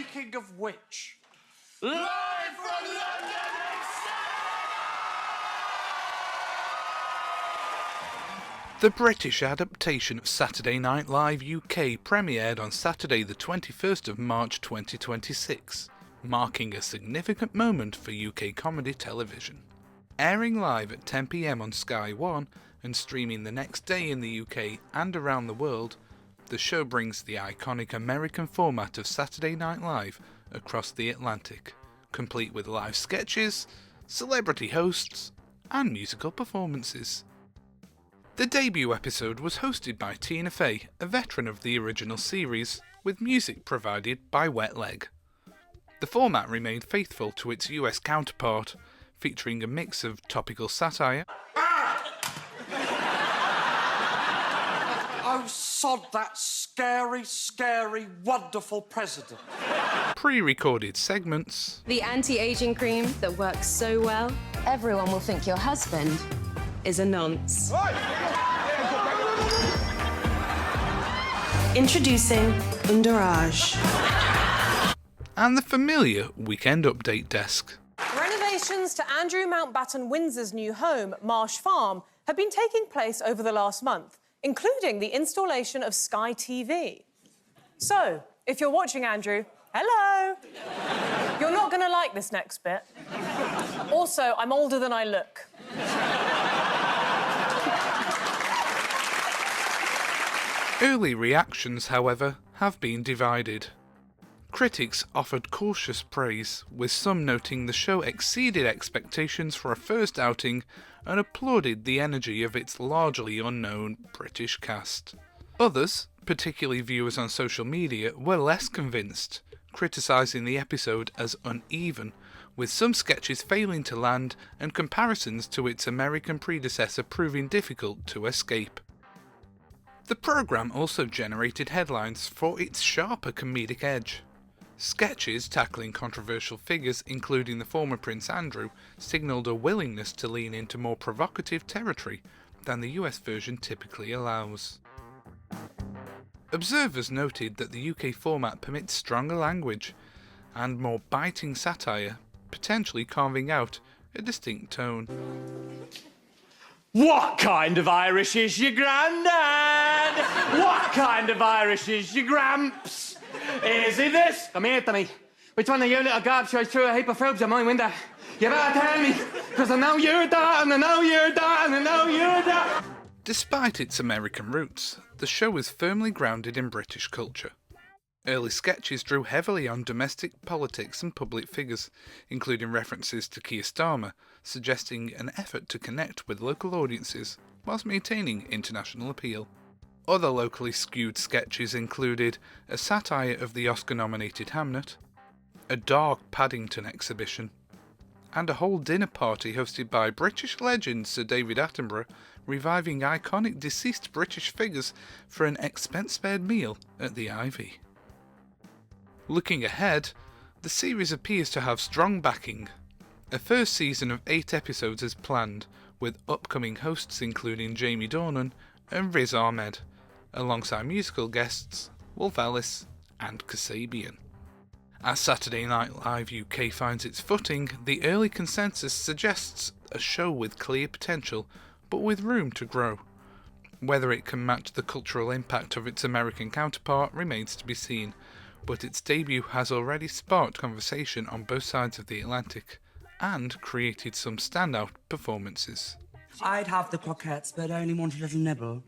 Speaking of which, live from London! The British adaptation of Saturday Night Live UK premiered on Saturday the 21st of March 2026, marking a significant moment for UK comedy television. Airing live at 10 PM on Sky 1 and streaming the next day in the UK and around the world, the show brings the iconic American format of Saturday Night Live across the Atlantic, complete with live sketches, celebrity hosts, and musical performances. The debut episode was hosted by Tina Fey, a veteran of the original series, with music provided by Wet Leg. The format remained faithful to its US counterpart, featuring a mix of topical satire. Oh, sod that scary, scary, wonderful president. Pre-recorded segments. The anti-aging cream that works so well, everyone will think your husband is a nonce. Introducing Underage. And the familiar Weekend Update desk. Renovations to Andrew Mountbatten Windsor's new home, Marsh Farm, have been taking place over the last month, including the installation of Sky TV. So, if you're watching, Andrew, hello! You're not going to like this next bit. Also, I'm older than I look. Early reactions, however, have been divided. Critics offered cautious praise, with some noting the show exceeded expectations for a first outing and applauded the energy of its largely unknown British cast. Others, particularly viewers on social media, were less convinced, criticising the episode as uneven, with some sketches failing to land and comparisons to its American predecessor proving difficult to escape. The programme also generated headlines for its sharper comedic edge. Sketches tackling controversial figures, including the former Prince Andrew, signalled a willingness to lean into more provocative territory than the US version typically allows. Observers noted that the UK format permits stronger language and more biting satire, potentially carving out a distinct tone. What kind of Irish is your granddad? What kind of Irish is your gramps? Is he this? Come here to me. Which one of you little gobshites threw a heap of fruits at my window? You better tell me, because I know you're that, and I know you're that, and I know you're that. Despite its American roots, the show is firmly grounded in British culture. Early sketches drew heavily on domestic politics and public figures, including references to Keir Starmer, suggesting an effort to connect with local audiences whilst maintaining international appeal. Other locally skewed sketches included a satire of the Oscar-nominated Hamnet, a dark Paddington exhibition, and a whole dinner party hosted by British legend Sir David Attenborough, reviving iconic deceased British figures for an expense-spared meal at the Ivy. Looking ahead, the series appears to have strong backing. A first season of 8 episodes is planned, with upcoming hosts including Jamie Dornan and Riz Ahmed, alongside musical guests Wolf Alice and Kasabian. As Saturday Night Live UK finds its footing, the early consensus suggests a show with clear potential, but with room to grow. Whether it can match the cultural impact of its American counterpart remains to be seen, but its debut has already sparked conversation on both sides of the Atlantic, and created some standout performances. I'd have the croquettes, but I only want a little nibble.